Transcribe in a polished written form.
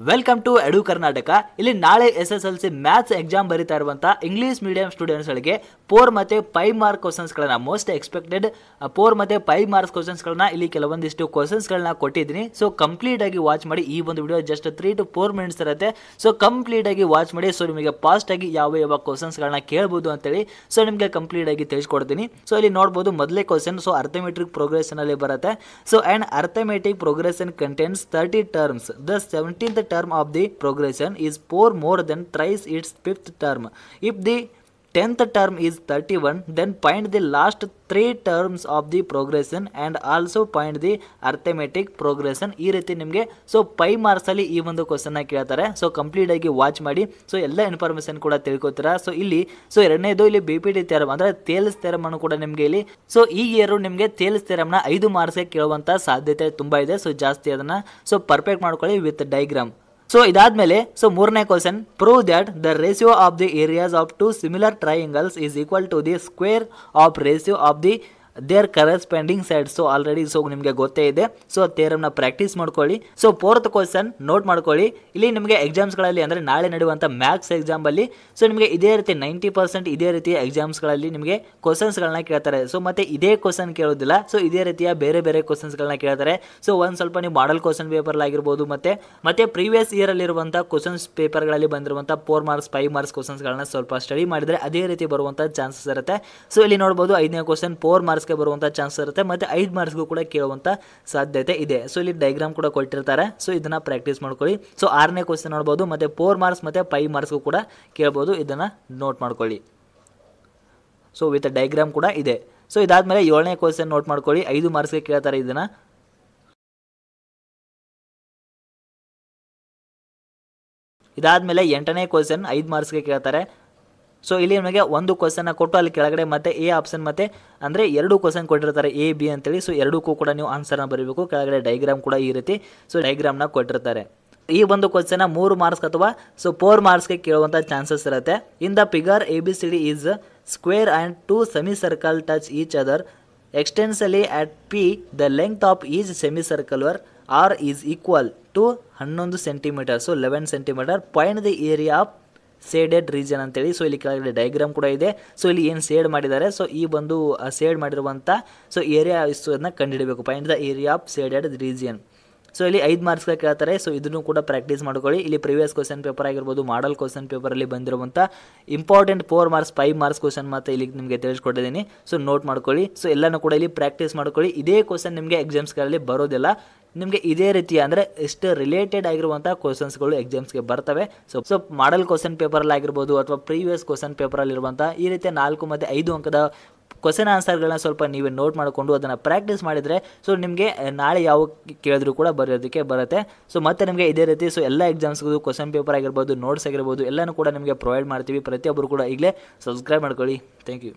Welcome to ಎಡು ಕರ್ನಾಟಕ. ಇಲ್ಲಿ ನಾಳೆ SSLC maths exam ಬರೀತಾ ಇರುವಂಥ ಇಂಗ್ಲೀಷ್ ಮೀಡಿಯಂ ಸ್ಟೂಡೆಂಟ್ಸ್ಗಳಿಗೆ 4 ಮತ್ತು 5 ಮಾರ್ಕ್ ಕ್ವಶನ್ಸ್ಗಳನ್ನ ಮೋಸ್ಟ್ ಎಕ್ಸ್ಪೆಕ್ಟೆಡ್ 4 ಮತ್ತು 5 ಮಾರ್ಕ್ಸ್ ಕ್ವಶನ್ಸ್ಗಳನ್ನ ಇಲ್ಲಿ ಕೆಲವೊಂದಿಷ್ಟು ಕ್ವಶನ್ಸ್ಗಳನ್ನ ಕೊಟ್ಟಿದ್ದೀನಿ. ಸೊ ಕಂಪ್ಲೀಟ್ ಆಗಿ ವಾಚ್ ಮಾಡಿ. ಈ ಒಂದು ವಿಡಿಯೋ ಜಸ್ಟ್ 3 to 4 ಮಿನಿಟ್ಸ್ ಇರುತ್ತೆ. ಸೊ ಕಂಪ್ಲೀಟ್ ಆಗಿ ವಾಚ್ ಮಾಡಿ. ಸೊ ನಿಮಗೆ ಫಾಸ್ಟ್ ಆಗಿ ಯಾವ ಕ್ವಶನ್ಸ್ಗಳನ್ನ ಕೇಳ್ಬೋದು ಅಂತೇಳಿ ಸೊ ನಿಮಗೆ ಕಂಪ್ಲೀಟ್ ಆಗಿ ತಿಳಿಸ್ಕೊಡ್ತೀನಿ. ಸೊ ಇಲ್ಲಿ ನೋಡ್ಬೋದು ಮೊದಲೇ ಕ್ವಶನ್. ಸೊ ಅರ್ಥಮೆಟ್ರಿಕ್ ಪ್ರೋಗ್ರೆಷನ್ ಅಲ್ಲಿ ಬರುತ್ತೆ. So and arithmetic progression contents 30 terms. The 17th term of the progression is 4 more than thrice its 5th term. If the 10th term is 31, then find the last 3 terms of the progression and also find the arithmetic progression. ಈ ರೀತಿ ನಿಮಗೆ so 5 marks ಅಲ್ಲಿ ಈ ಒಂದು question ಕೇಳ್ತಾರೆ. So complete ಆಗಿ watch ಮಾಡಿ. So ಎಲ್ಲ ಇನ್ಫಾರ್ಮೇಶನ್ ಕೂಡ ತಿಳ್ಕೊತೀರಾ. ಸೊ ಇಲ್ಲಿ ಸೊ ಎರಡನೇದು ಇಲ್ಲಿ BPT ಥಿಯರಮ್ ಅಂದ್ರೆ ಥೇಲ್ಸ್ ಥಿಯರಮ್ ಅನ್ನು ಕೂಡ ನಿಮಗೆ ಇಲ್ಲಿ ಸೊ ಈ ಇಯರ್ ನಿಮಗೆ ಥೇಲ್ಸ್ ಥಿಯರಮ್ ನ 5 ಮಾರ್ಕ್ಸ್ ಕೇಳುವಂತ ಸಾಧ್ಯತೆ ತುಂಬಾ ಇದೆ. ಸೊ ಜಾಸ್ತಿ ಅದನ್ನ ಸೊ ಪರ್ಫೆಕ್ಟ್ ಮಾಡ್ಕೊಳ್ಳಿ ವಿತ್ ಡೈಗ್ರಾಮ್. ಸೊ ಇದಾದ್ಮೇಲೆ ಸೊ ಮೂರನೇ question, prove that the ratio of the areas of 2 similar triangles is equal to the square of ratio of the their corresponding side. So already so ನಿಮಗೆ ಗೊತ್ತೇ ಇದೆ. So ಥಿಯರಮ್ನ practice ಮಾಡ್ಕೊಳ್ಳಿ. So 4th question note ಮಾಡ್ಕೊಳ್ಳಿ. ಇಲ್ಲಿ ನಿಮಗೆ ಎಕ್ಸಾಮ್ಸ್ಗಳಲ್ಲಿ ಅಂದರೆ ನಾಳೆ ನಡೆಯುವಂಥ ಮ್ಯಾಥ್ಸ್ ಎಕ್ಸಾಮಲ್ಲಿ ಸೊ ನಿಮಗೆ ಇದೇ ರೀತಿ 90% ಇದೇ ರೀತಿಯ ಎಕ್ಸಾಮ್ಸ್ಗಳಲ್ಲಿ ನಿಮಗೆ ಕ್ವಶನ್ಸ್ಗಳನ್ನ ಕೇಳ್ತಾರೆ. ಸೊ ಮತ್ತೆ ಇದೇ ಕ್ವಶನ್ ಕೇಳೋದಿಲ್ಲ. ಸೊ ಇದೇ ರೀತಿಯ ಬೇರೆ ಬೇರೆ ಕ್ವಶನ್ಸ್ಗಳನ್ನ ಕೇಳ್ತಾರೆ. ಸೊ ಒಂದು ಸ್ವಲ್ಪ ನೀವು ಮಾಡಲ್ ಕ್ವಶನ್ ಪೇಪರ್ ಆಗಿರ್ಬೋದು ಮತ್ತೆ ಪ್ರೀವಿಯಸ್ ಇಯರ್ ಅಲ್ಲಿರುವಂಥ ಕ್ವಶನ್ಸ್ ಪೇಪರ್ಗಳಲ್ಲಿ ಬಂದಿರುವಂಥ 4 ಮಾರ್ಕ್ಸ್ 5 ಮಾರ್ಕ್ಸ್ ಕ್ವಶನ್ಸ್ಗಳನ್ನ ಸ್ವಲ್ಪ ಸ್ಟಡಿ ಮಾಡಿದರೆ ಅದೇ ರೀತಿ ಬರುವಂಥ ಚಾನ್ಸಸ್ ಇರುತ್ತೆ. ಸೊ ಇಲ್ಲಿ ನೋಡ್ಬೋದು 5ನೇ ಕ್ವಶನ್ 4 ಮಾರ್ಕ್ಸ್ ಬರುವಂತ ಚಾನ್ಸ್ ಇರುತ್ತೆ. ಮತ್ತೆ 5 ಮಾರ್ಕ್ಸ್ಗೂ ಕೂಡ ಕೇಳುವಂತ ಸಾಧ್ಯತೆ ಇದೆ. ಸೊ ಇಲ್ಲಿ ಡೈಗ್ರಾಮ್ ಕೂಡ ಕೊಟ್ಟಿರ್ತಾರೆ. ಸೊ ಇದನ್ನ ಪ್ರಾಕ್ಟೀಸ್ ಮಾಡ್ಕೊಳ್ಳಿ. ಸೊ 6ನೇ ಕ್ವಶನ್ ನೋಡಬಹುದು. ಮತ್ತೆ 4 ಮಾರ್ಕ್ಸ್ ಮತ್ತೆ 5 ಮಾರ್ಕ್ಸ್ಗೂ ಕೂಡ ಕೇಳಬಹುದು. ಇದನ್ನ ನೋಟ್ ಮಾಡ್ಕೊಳ್ಳಿ. ಸೊ ವಿತ್ ಡೈಗ್ರಾಮ್ ಕೂಡ ಇದೆ. ಸೊ ಇದಾದ್ಮೇಲೆ 7ನೇ ಕ್ವಶನ್ ನೋಟ್ ಮಾಡ್ಕೊಳ್ಳಿ. 5 ಮಾರ್ಕ್ಸ್ಗೆ ಕೇಳ್ತಾರೆ ಇದನ್ನ. ಇದಾದ್ಮೇಲೆ 8ನೇ ಕ್ವಶನ್ 5 ಮಾರ್ಕ್ಸ್ಗೆ ಕೇಳ್ತಾರೆ. ಸೊ ಇಲ್ಲಿ ನಿಮಗೆ ಒಂದು ಕ್ವಶನ್ ಕೊಟ್ಟು ಅಲ್ಲಿ ಕೆಳಗಡೆ ಮತ್ತೆ ಎ ಆಪ್ಷನ್ ಮತ್ತೆ ಅಂದರೆ 2 ಕ್ವಶನ್ ಕೊಟ್ಟಿರ್ತಾರೆ A B ಅಂತೇಳಿ. ಸೊ ಎರಡಕ್ಕೂ ಕೂಡ ನೀವು ಆನ್ಸರ್ನ ಬರೀಬೇಕು. ಕೆಳಗಡೆ ಡೈಗ್ರಾಮ್ ಕೂಡ ಈ ರೀತಿ ಸೊ ಡೈಗ್ರಾಮ್ನ ಕೊಟ್ಟಿರ್ತಾರೆ. ಈ ಒಂದು ಕ್ವಶನ್ 3 ಮಾರ್ಕ್ಸ್ ಅಥವಾ ಸೊ 4 ಮಾರ್ಕ್ಸ್ಗೆ ಕೇಳುವಂಥ ಚಾನ್ಸಸ್ ಇರುತ್ತೆ. In the figure ABCD is square and 2 semi circle touch each other externally at P the length of each semi circle where R is equal to 11 centimetre. So 11 centimetre. Point the area of shaded region ಅಂತೇಳಿ. So ಇಲ್ಲಿ ಕೆಳಗಡೆ diagram ಕೂಡ ಇದೆ. So ಇಲ್ಲಿ ಏನು seed ಮಾಡಿದ್ದಾರೆ so ಈ ಒಂದು ಸೇಡ್ ಮಾಡಿರುವಂಥ ಸೊ ಏರಿಯಾ ಅದನ್ನ ಕಂಡುಹಿಡಬೇಕು. Point the area of shaded region. So ಇಲ್ಲಿ 5 ಮಾರ್ಕ್ಸ್ಗೆ ಕೇಳ್ತಾರೆ. ಸೊ ಇದನ್ನು ಕೂಡ ಪ್ರಾಕ್ಟೀಸ್ ಮಾಡ್ಕೊಳ್ಳಿ. ಇಲ್ಲಿ ಪ್ರೀವಿಯಸ್ ಕ್ವಶನ್ ಪೇಪರ್ ಆಗಿರ್ಬೋದು ಮಾಡಲ್ ಕ್ವಶನ್ ಪೇಪರಲ್ಲಿ ಬಂದಿರುವಂಥ ಇಂಪಾರ್ಟೆಂಟ್ 4 ಮಾರ್ಕ್ಸ್ 5 ಮಾರ್ಕ್ಸ್ ಕ್ವಶನ್ ಮತ್ತೆ ಇಲ್ಲಿ ನಿಮಗೆ ತಿಳಿಸ್ಕೊಟ್ಟಿದ್ದೀನಿ. ಸೊ ನೋಟ್ ಮಾಡ್ಕೊಳ್ಳಿ. ಸೊ ಎಲ್ಲನೂ ಕೂಡ ಇಲ್ಲಿ ಪ್ರಾಕ್ಟೀಸ್ ಮಾಡ್ಕೊಳ್ಳಿ. ಇದೇ ಕ್ವಶನ್ ನಿಮಗೆ ಎಕ್ಸಾಮ್ಸ್ಗಳಲ್ಲಿ ಬರೋದಿಲ್ಲ. ನಿಮಗೆ ಇದೇ ರೀತಿ ಅಂದರೆ ಎಷ್ಟು ರಿಲೇಟೆಡ್ ಆಗಿರುವಂಥ ಕ್ವಶನ್ಸ್ಗಳು ಎಕ್ಸಾಮ್ಸ್ಗೆ ಬರ್ತವೆ. ಸೊ ಮಾಡಲ್ ಕ್ವಶನ್ ಪೇಪರಲ್ಲಿ ಆಗಿರ್ಬೋದು ಅಥವಾ ಪ್ರೀವಿಯಸ್ ಕ್ವಶನ್ ಪೇಪರಲ್ಲಿರುವಂಥ ಈ ರೀತಿಯ 4 ಮತ್ತು 5 ಅಂಕದ ಕ್ವಶನ್ ಆನ್ಸರ್ಗಳನ್ನ ಸ್ವಲ್ಪ ನೀವೇ ನೋಟ್ ಮಾಡಿಕೊಂಡು ಅದನ್ನು ಪ್ರಾಕ್ಟೀಸ್ ಮಾಡಿದರೆ ಸೊ ನಿಮಗೆ ನಾಳೆ ಯಾವ ಕೇಳಿದ್ರು ಕೂಡ ಬರೋದಕ್ಕೆ ಬರುತ್ತೆ. ಸೊ ಮತ್ತೆ ನಿಮಗೆ ಇದೇ ರೀತಿ ಸೊ ಎಲ್ಲ ಎಕ್ಸಾಮ್ಸ್ಗೂ ಕ್ವಶನ್ ಪೇಪರ್ ಆಗಿರ್ಬೋದು ನೋಟ್ಸ್ ಆಗಿರ್ಬೋದು ಎಲ್ಲನೂ ಕೂಡ ನಿಮಗೆ ಪ್ರೊವೈಡ್ ಮಾಡ್ತೀವಿ. ಪ್ರತಿಯೊಬ್ಬರು ಕೂಡ ಈಗಲೇ ಸಬ್ಸ್ಕ್ರೈಬ್ ಮಾಡ್ಕೊಳ್ಳಿ. Thank you.